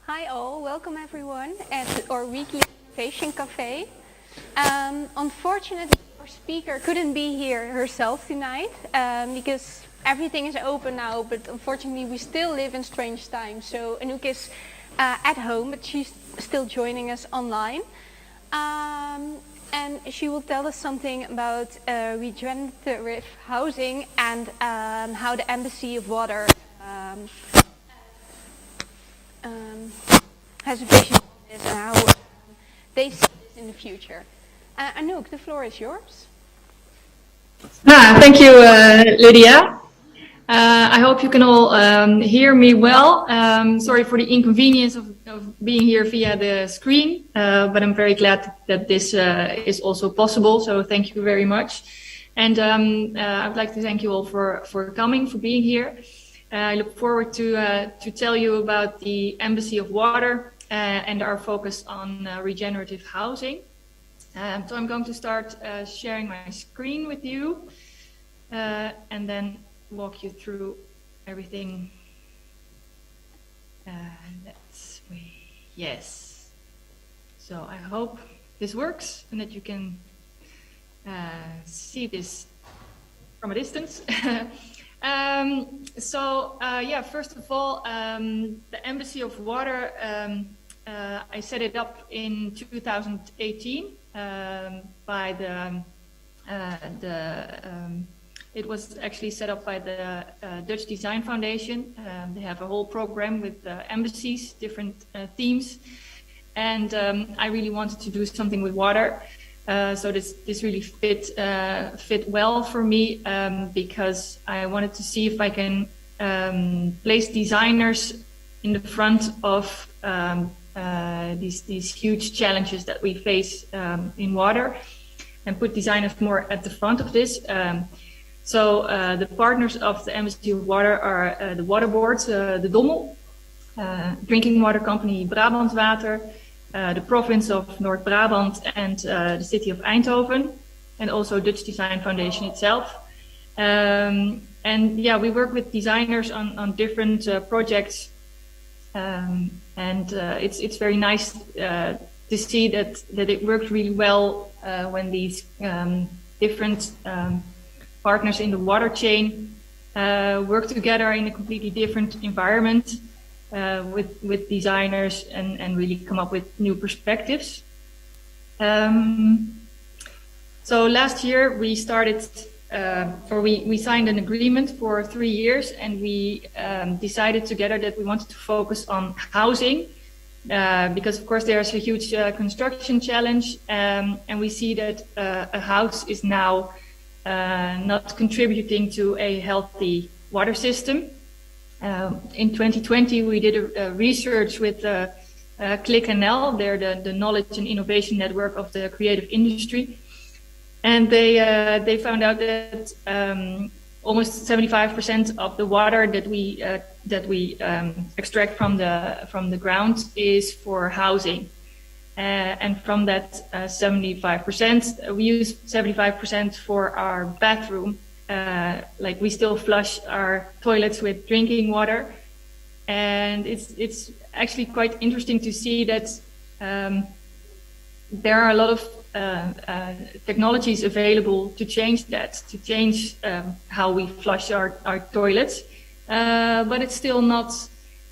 Hi all, welcome everyone at our weekly innovation cafe. Unfortunately, our speaker couldn't be here herself tonight because everything is open now, but unfortunately we still live in strange times. So Anouk is at home, but she's still joining us online. And she will tell us something about regenerative housing and how the Embassy of Water has a vision on this and how they see this in the future. Anouk, the floor is yours. Thank you, Lydia. I hope you can all hear me well. Sorry for the inconvenience of being here via the screen, but I'm very glad that this is also possible. So thank you very much. And I'd like to thank you all for coming, for being here. I look forward to tell you about the Embassy of Water and our focus on regenerative housing. So I'm going to start sharing my screen with you and then walk you through everything. Yes. So I hope this works and that you can see this from a distance. First of all, the Embassy of Water, I set it up in 2018 by it was actually set up by the Dutch Design Foundation. They have a whole program with embassies, different themes, and I really wanted to do something with water. So this really fit well for me because I wanted to see if I can place designers in the front of these huge challenges that we face in water, and put designers more at the front of this. The partners of the Embassy of Water are the Waterboard De Dommel, drinking water company Brabant Water, the Province of North-Brabant, and the city of Eindhoven, and also Dutch Design Foundation itself. We work with designers on different projects, it's very nice to see that it works really well when these different partners in the water chain work together in a completely different environment with designers and really come up with new perspectives. So last year we started, we signed an agreement for 3 years, and we decided together that we wanted to focus on housing because of course there's a huge construction challenge, and we see that a house is now not contributing to a healthy water system. In 2020, we did a research with ClickNL. They're the knowledge and innovation network of the creative industry, and they found out that almost 75% of the water that we extract from the ground is for housing. And from that 75%, we use 75% for our bathroom. Like we still flush our toilets with drinking water, and it's actually quite interesting to see that there are a lot of technologies available to change that, to change how we flush our toilets, but it's still not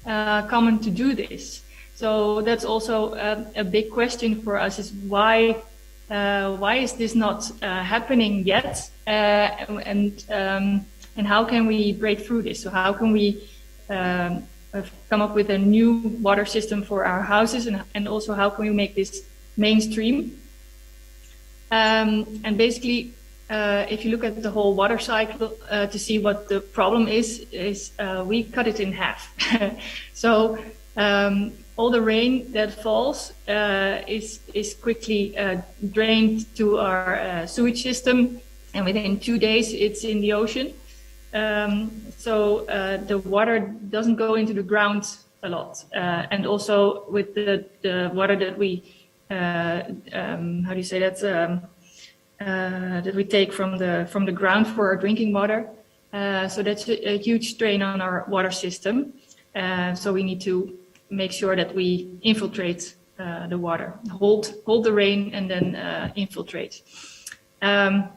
common to do this. So that's also a big question for us: is why is this not happening yet, and how can we break through this? So how can we come up with a new water system for our houses, and also how can we make this mainstream? And basically, if you look at the whole water cycle to see what the problem is we cut it in half. So all the rain that falls is quickly drained to our sewage system, and within 2 days it's in the ocean. So the water doesn't go into the ground a lot, and also with the water that we how do you say that that we take from the ground for our drinking water. So that's a huge strain on our water system. So we need to make sure that we infiltrate the water, hold the rain and then infiltrate. That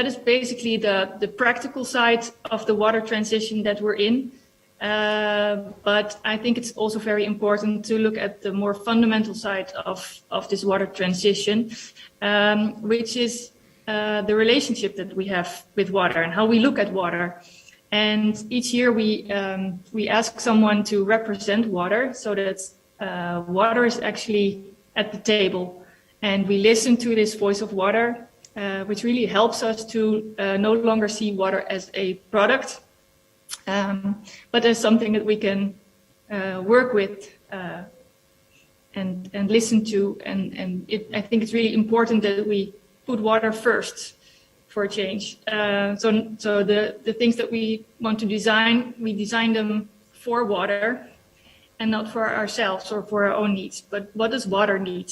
is basically the practical side of the water transition that we're in. But I think it's also very important to look at the more fundamental side of this water transition, which is the relationship that we have with water and how we look at water. And each year we ask someone to represent water, so that water is actually at the table, and we listen to this voice of water, which really helps us to no longer see water as a product, but as something that we can work with and listen to. And I think it's really important that we put water first for a change. So the things that we want to design, we design them for water and not for ourselves or for our own needs. But what does water need?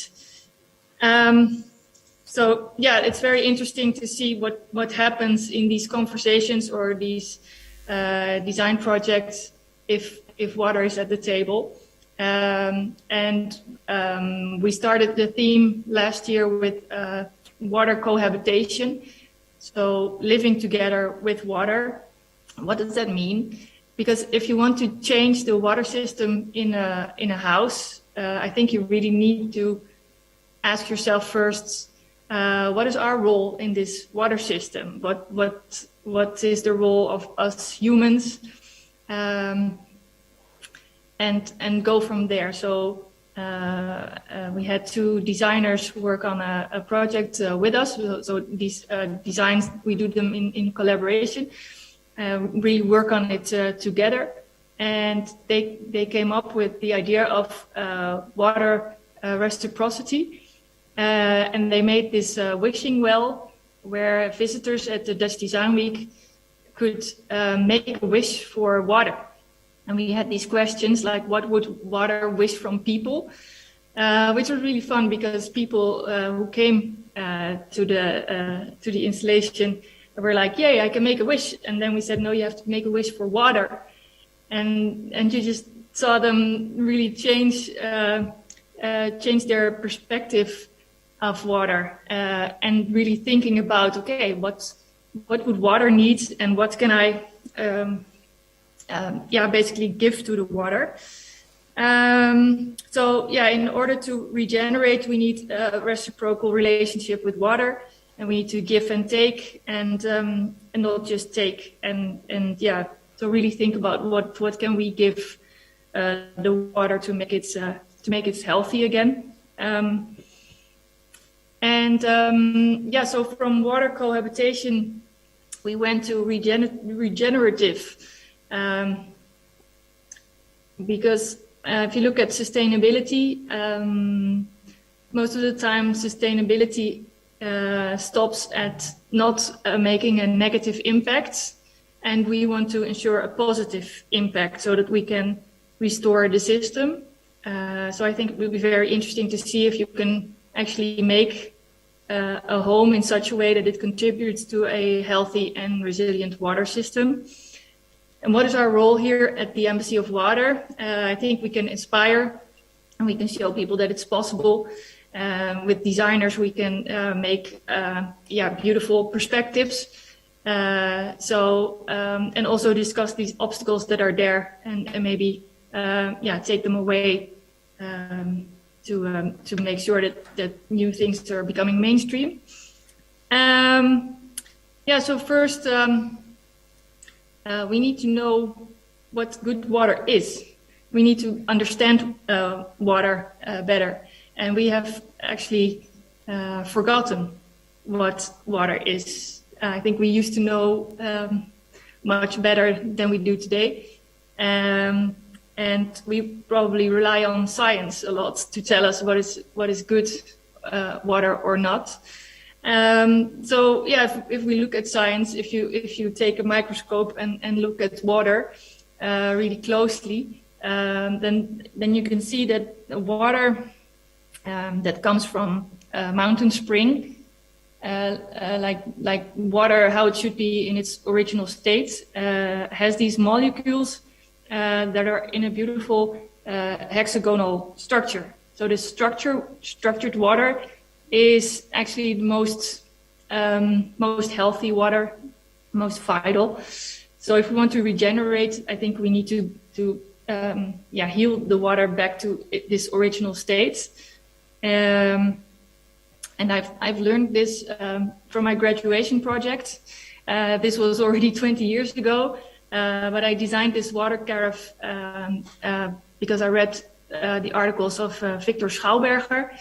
So yeah, it's very interesting to see what happens in these conversations or these design projects if water is at the table. We started the theme last year with water cohabitation. So living together with water. What does that mean? Because if you want to change the water system in a house, I think you really need to ask yourself first, what is our role in this water system? What is the role of us humans? And go from there. So we had two designers work on a project with us. So these designs, we do them in collaboration. We work on it together. And they came up with the idea of water reciprocity. And they made this wishing well where visitors at the Dutch Design Week could make a wish for water. And we had these questions like, what would water wish from people? Which was really fun because people who came to the installation were like, yay, I can make a wish. And then we said, no, you have to make a wish for water. And you just saw them really change their perspective of water and really thinking about, okay, what would water need and what can I basically give to the water. So in order to regenerate, we need a reciprocal relationship with water, and we need to give and take, and not just take. So really think about what can we give the water to make it healthy again. So from water cohabitation, we went to regenerative. Because if you look at sustainability, most of the time sustainability stops at not making a negative impact, and we want to ensure a positive impact so that we can restore the system. So I think it will be very interesting to see if you can actually make a home in such a way that it contributes to a healthy and resilient water system. And what is our role here at the Embassy of Water? I think we can inspire and we can show people that it's possible. With designers, we can make beautiful perspectives. And also discuss these obstacles that are there and maybe take them away to make sure that new things are becoming mainstream. So first, we need to know what good water is. We need to understand water better. And we have actually forgotten what water is. I think we used to know much better than we do today. And we probably rely on science a lot to tell us what is good water or not. If we look at science, if you take a microscope and look at water really closely, then you can see that water that comes from a mountain spring, like water, how it should be in its original state, has these molecules that are in a beautiful hexagonal structure. So this structured water is actually the most healthy water, most vital. So if we want to regenerate, I think we need to heal the water back to this original state. And I've learned this from my graduation project. This was already 20 years ago, but I designed this water carafe because I read the articles of Victor Schauberger.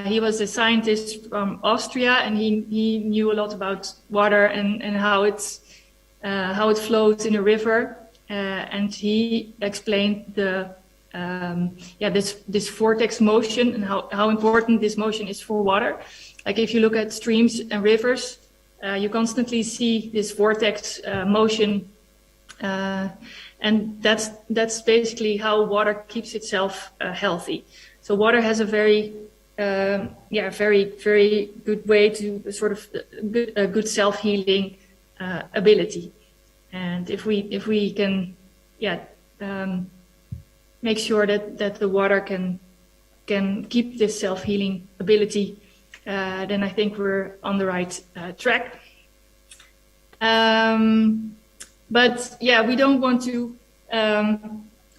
He was a scientist from Austria, and he knew a lot about water and how it flows in a river. And he explained this vortex motion and how important this motion is for water. Like if you look at streams and rivers, you constantly see this vortex motion, and that's basically how water keeps itself healthy. So water has a very very good way to sort of a good self-healing ability. And if we can make sure that the water can keep this self-healing ability, then I think we're on the right track. But yeah, we don't want to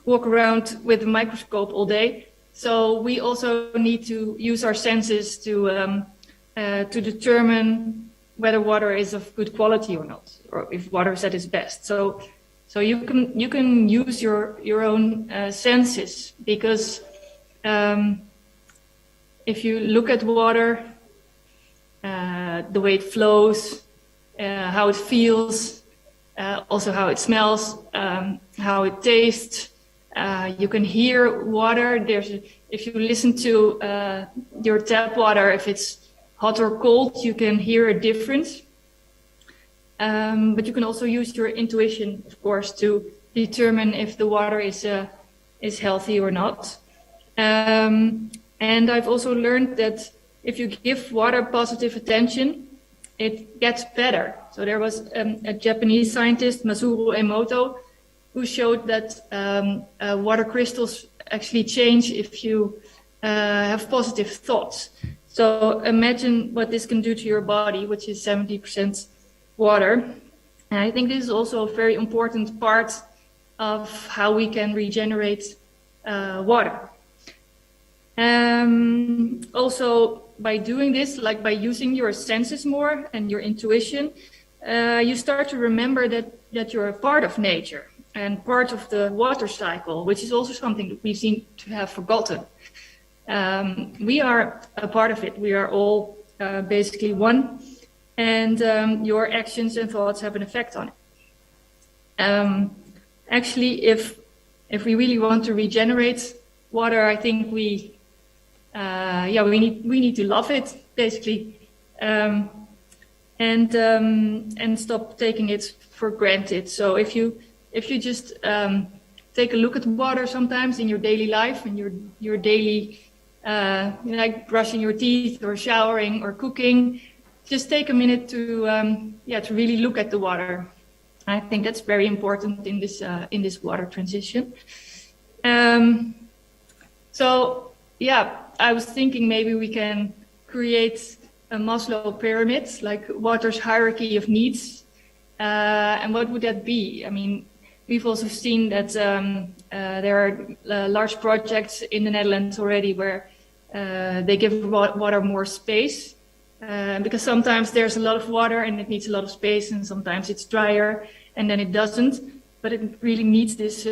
walk around with a microscope all day. So we also need to use our senses to determine whether water is of good quality or not, or if water is at its best. So you can use your own senses, because if you look at water, the way it flows, how it feels, also how it smells, how it tastes. You can hear water. If you listen to your tap water, if it's hot or cold, you can hear a difference. But you can also use your intuition, of course, to determine if the water is healthy or not. And I've also learned that if you give water positive attention, it gets better. So there was a Japanese scientist, Masuru Emoto, who showed that water crystals actually change if you have positive thoughts. So imagine what this can do to your body, which is 70% water. And I think this is also a very important part of how we can regenerate water. Also, by doing this, like by using your senses more and your intuition, you start to remember that you're a part of nature and part of the water cycle, which is also something that we seem to have forgotten. We are a part of it. We are all basically one, and your actions and thoughts have an effect on it. Actually, if we really want to regenerate water, I think we need to love it, basically, and stop taking it for granted. So if you just take a look at water sometimes in your daily life and your daily like brushing your teeth or showering or cooking, just take a minute to really look at the water. I think that's very important in this water transition. So yeah, I was thinking maybe we can create a Maslow pyramid, like water's hierarchy of needs. And what would that be? I mean, we've also seen that there are large projects in the Netherlands already where they give water more space, because sometimes there's a lot of water and it needs a lot of space, and sometimes it's drier and then it doesn't, but it really needs this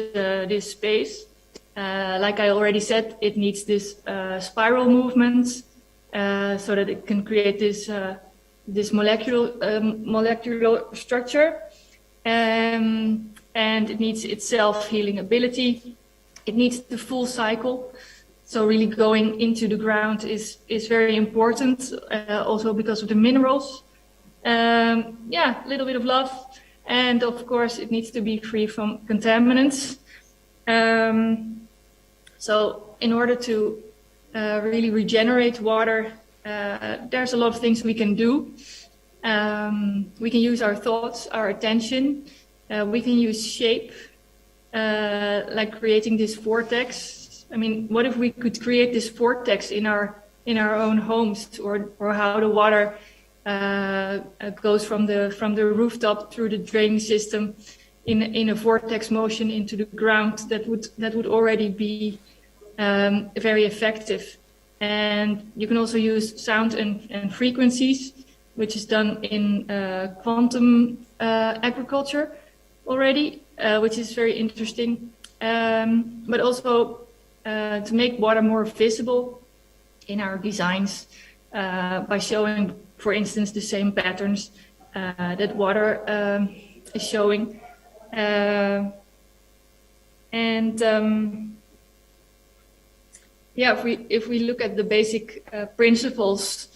space. Like I already said, it needs this spiral movement so that it can create this molecular structure, and it needs its self-healing ability. It needs the full cycle. So really going into the ground is very important, also because of the minerals. A little bit of love, and of course it needs to be free from contaminants. So in order to really regenerate water, there's a lot of things we can do. We can use our thoughts, our attention. We can use shape. like creating this vortex. I mean, what if we could create this vortex in our own homes, or how the water goes from the rooftop through the drainage system in a vortex motion into the ground? That would already be very effective. And you can also use sound and frequencies, which is done in quantum agriculture already, which is very interesting. But also to make water more visible in our designs by showing, for instance, the same patterns that water is showing. If we look at the basic principles,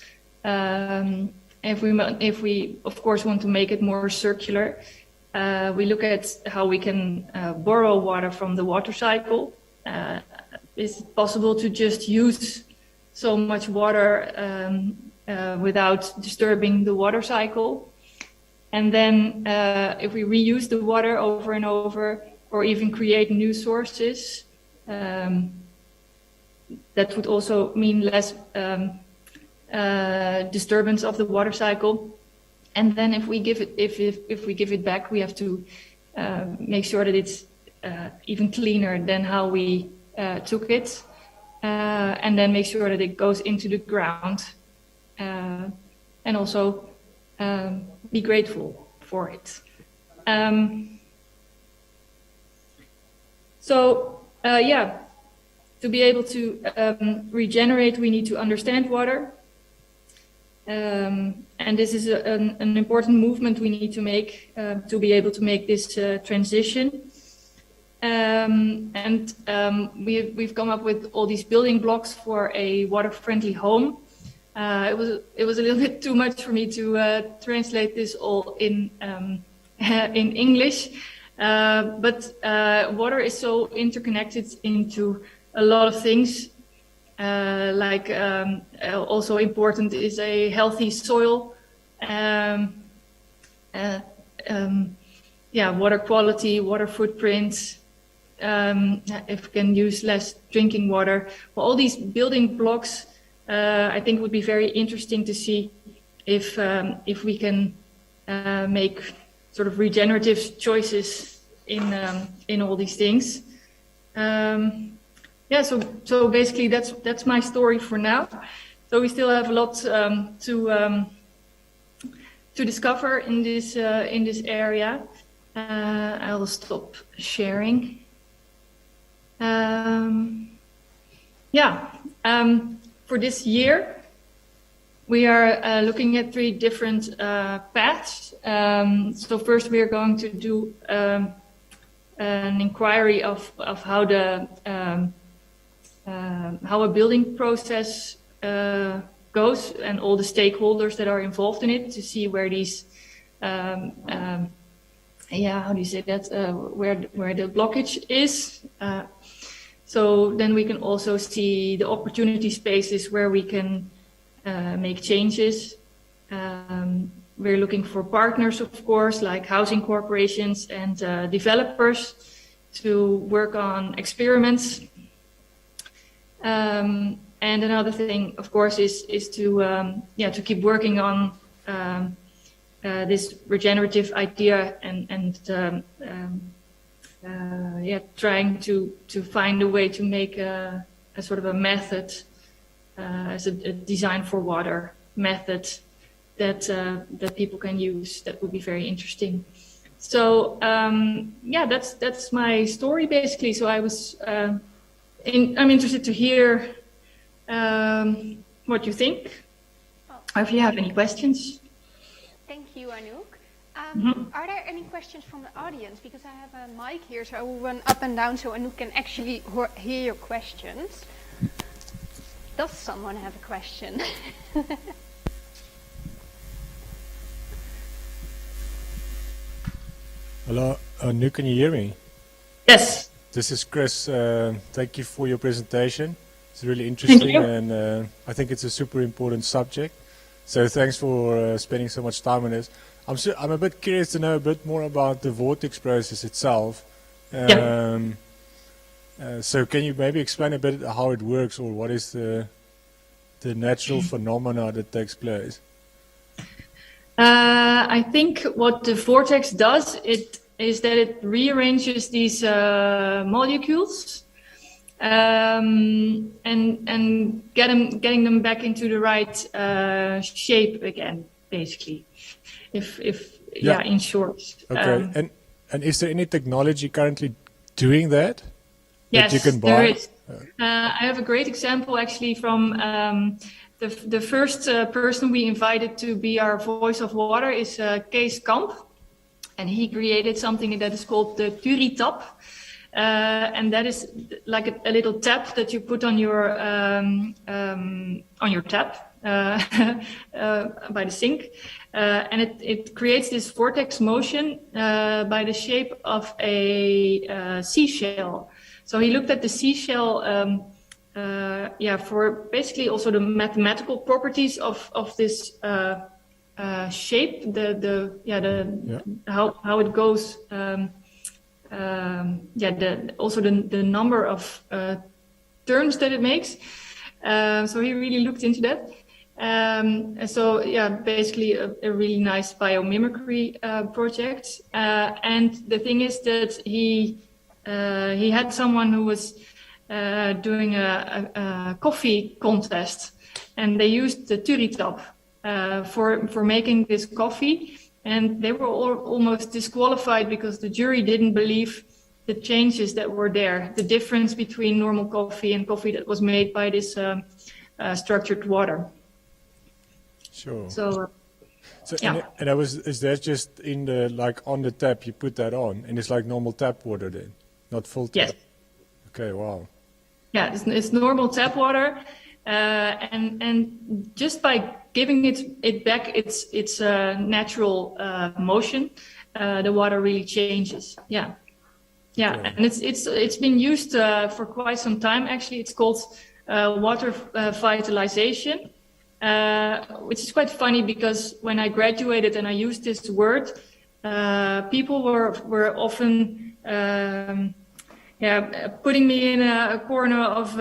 if we of course want to make it more circular, we look at how we can borrow water from the water cycle. Is it possible to just use so much water without disturbing the water cycle? And then if we reuse the water over and over, or even create new sources, that would also mean less disturbance of the water cycle. And then if we give it back, we have to make sure that it's even cleaner than how we took it, and then make sure that it goes into the ground, and also be grateful for it. To be able to regenerate, we need to understand water. And this is an important movement we need to make to be able to make this transition. We've come up with all these building blocks for a water-friendly home. It was a little bit too much for me to translate this all in English, but water is so interconnected into a lot of things. Also important is a healthy soil, water quality, water footprint, if we can use less drinking water. Well, all these building blocks, I think would be very interesting to see if we can make sort of regenerative choices in all these things. So basically that's my story for now. So we still have a lot to discover in this area. I'll stop sharing. For this year, we are looking at 3 different paths. So first, we are going to do an inquiry of how how a building process goes, and all the stakeholders that are involved in it, to see where these how do you say that, where the blockage is. So then we can also see the opportunity spaces where we can make changes. We're looking for partners, of course, like housing corporations and developers, to work on experiments. And another thing, of course, is to keep working on this regenerative idea, and trying to find a way to make a sort of a method, as a design for water method that people can use. That would be very interesting. So that's my story basically. So I'm interested to hear what you think, or if you have any questions. Thank you, Anouk. Are there any questions from the audience? Because I have a mic here, so I will run up and down so Anouk can actually hear your questions. Does someone have a question? Hello, Anouk, can you hear me? Yes. This is Chris. Thank you for your presentation. It's really interesting, and I think it's a super important subject. So thanks for spending so much time on this. I'm a bit curious to know a bit more about the vortex process itself. So can you maybe explain a bit how it works, or what is the natural phenomena that takes place? I think what the vortex does is that it rearranges these molecules and getting them back into the right shape again, basically. If in short. Okay. And is there any technology currently doing that? Yes, that you can buy? There is. I have a great example actually from the first person we invited to be our voice of water is Kees Kamp, and he created something that is called the Turitap, and that is like a little tap that you put on your tap by the sink, and it creates this vortex motion by the shape of a seashell. So he looked at the seashell, for basically also the mathematical properties of this shape, how it goes, also the number of turns that it makes. So he really looked into that. Basically a really nice biomimicry project. And the thing is that he had someone who was doing a coffee contest, and they used the Turitap for making this coffee, and they were almost disqualified because the jury didn't believe the changes that were there, the difference between normal coffee and coffee that was made by this structured water. Sure. And is that just in the, like on the tap, you put that on, and it's like normal tap water then, not full tap? Yes. Okay, wow. Yeah, it's normal tap water, and just by giving it back its natural motion, the water really changes. Yeah, and it's been used for quite some time. Actually, it's called water vitalization, which is quite funny because when I graduated and I used this word, people were often putting me in a corner of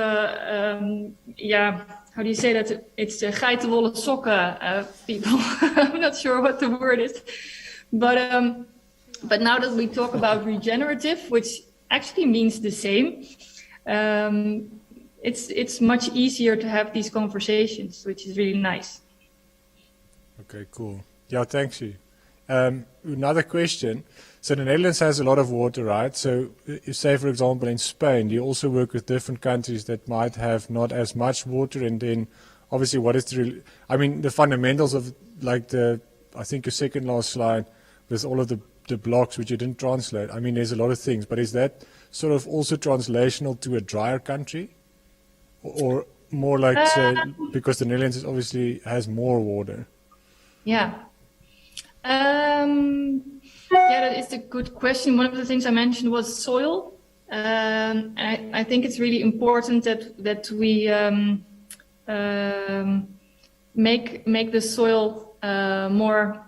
how do you say that? It's geitenwolle sokken people. I'm not sure what the word is, but now that we talk about regenerative, which actually means the same, it's much easier to have these conversations, which is really nice. Okay, cool. Yeah, thanks you. Another question. So the Netherlands has a lot of water, right? So you say, for example, in Spain, you also work with different countries that might have not as much water, and then obviously what is the fundamentals of, like I think your second last slide with all of the blocks which you didn't translate. I mean, there's a lot of things, but is that sort of also translational to a drier country? Or more like, say, because the Netherlands obviously has more water? Yeah. That is a good question. One of the things I mentioned was soil. I think it's really important that we make the soil more.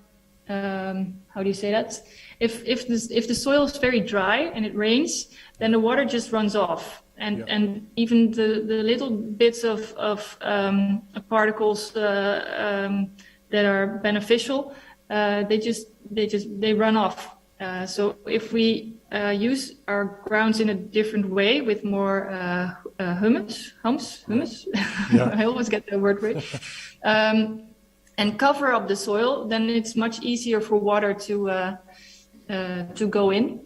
How do you say that? If the soil is very dry and it rains, then the water just runs off, and even the little bits of particles that are beneficial, they run off. So if we use our grounds in a different way with more humus. Yeah. I always get that word right. And cover up the soil, then it's much easier for water to go in.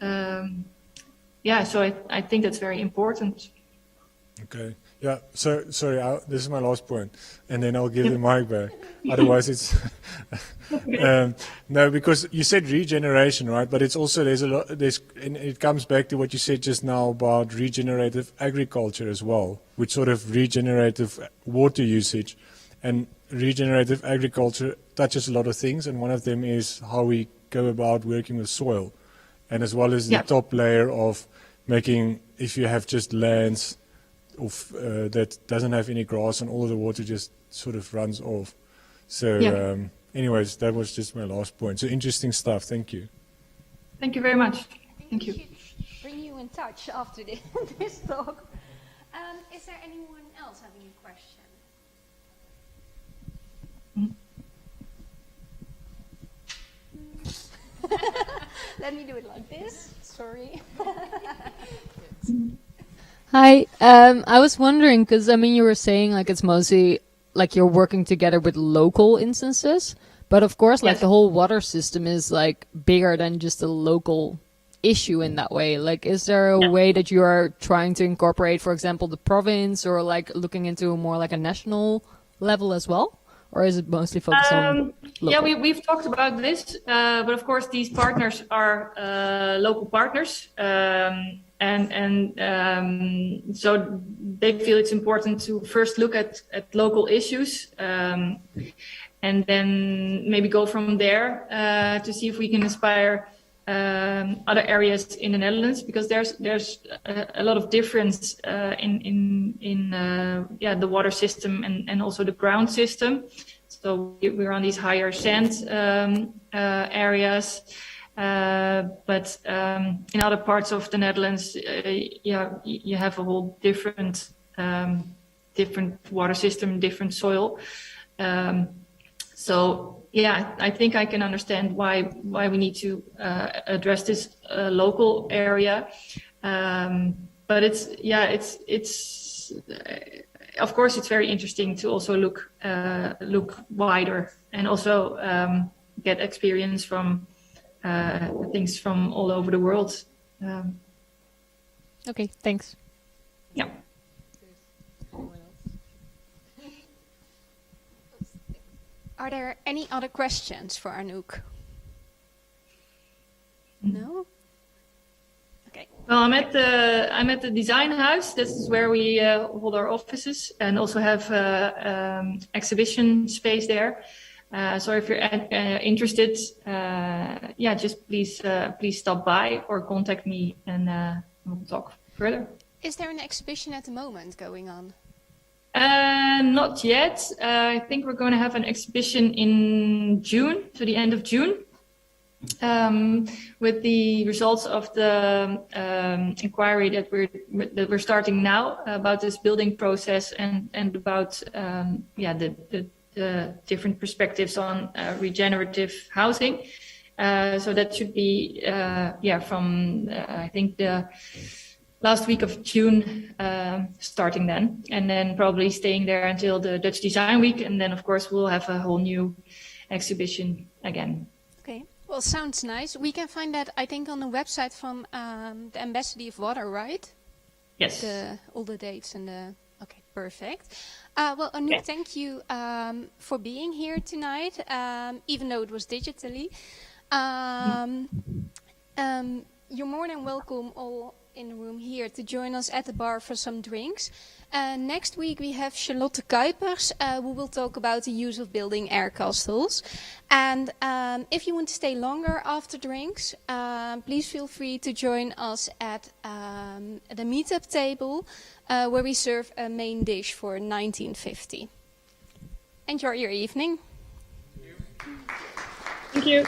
So I think that's very important. Okay. Yeah. So sorry, this is my last point, and then I'll give the mic back. Otherwise, it's no, because you said regeneration, right? But it's also and it comes back to what you said just now about regenerative agriculture as well, which sort of regenerative water usage, and regenerative agriculture touches a lot of things, and one of them is how we go about working with soil, and as well as the top layer of making, if you have just lands that doesn't have any grass and all of the water just sort of runs off. So anyways, that was just my last point. So interesting stuff. Thank you. Thank you very much. Thank you. We should bring you in touch after this talk. Is there anyone else having a question? Let me do it like this. Sorry. Hi, I was wondering, because I mean, you were saying like it's mostly like you're working together with local instances, but of course, like Yes. the whole water system is like bigger than just a local issue in that way. Like, is there a way that you are trying to incorporate, for example, the province, or like looking into more like a national level as well? Or is it mostly focused on local? Yeah, we've talked about this, but of course these partners are local partners, and so they feel it's important to first look at local issues, and then maybe go from there to see if we can inspire other areas in the Netherlands, because there's a lot of difference in the water system and also the ground system. So we're on these higher sand areas, but in other parts of the Netherlands, you have a whole different water system, different soil. So yeah, I think I can understand why we need to address this local area, but it's of course it's very interesting to also look wider and also get experience from things from all over the world. Okay, thanks. Yeah. Are there any other questions for Anouk? No? Okay. Well, I'm at the design house. This is where we hold our offices and also have exhibition space there. So if you're interested, just please stop by or contact me, and we'll talk further. Is there an exhibition at the moment going on? Not yet. I think we're going to have an exhibition in June, to the end of June. With the results of the inquiry that we're starting now about this building process and about the different perspectives on regenerative housing. So that should be from I think the last week of June, starting then, and then probably staying there until the Dutch Design Week, and then of course we'll have a whole new exhibition again. Okay. Well, sounds nice. We can find that, I think, on the website from the Ambassador of Water, right? Yes. All the dates and the... Okay, perfect. Well, Anouk, thank you for being here tonight, even though it was digitally. You're more than welcome all in the room here to join us at the bar for some drinks. Next week we have Charlotte Kuipers, who will talk about the use of building air castles. And if you want to stay longer after drinks, please feel free to join us at the meetup table, where we serve a main dish for 1950. Enjoy your evening. Thank you.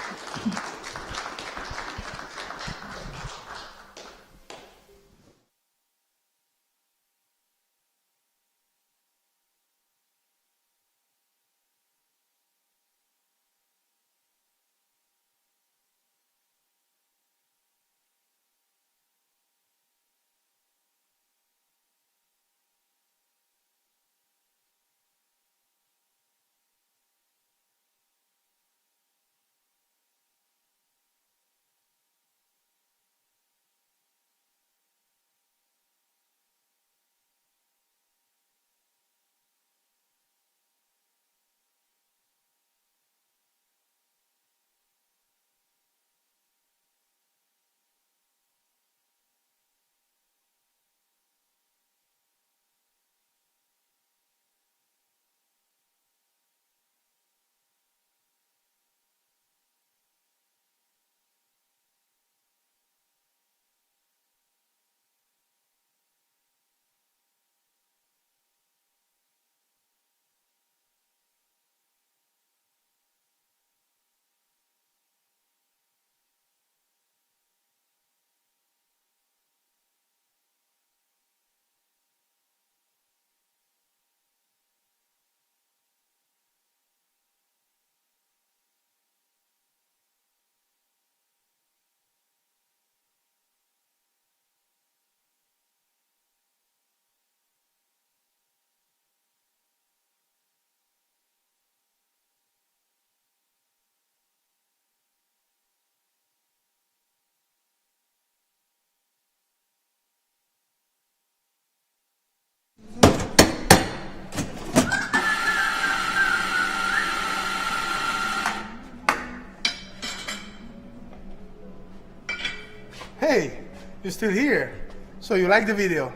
you're still here. So you like the video.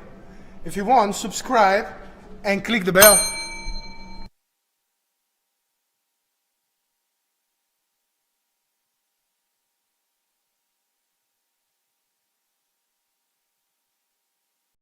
If you want, subscribe and click the bell.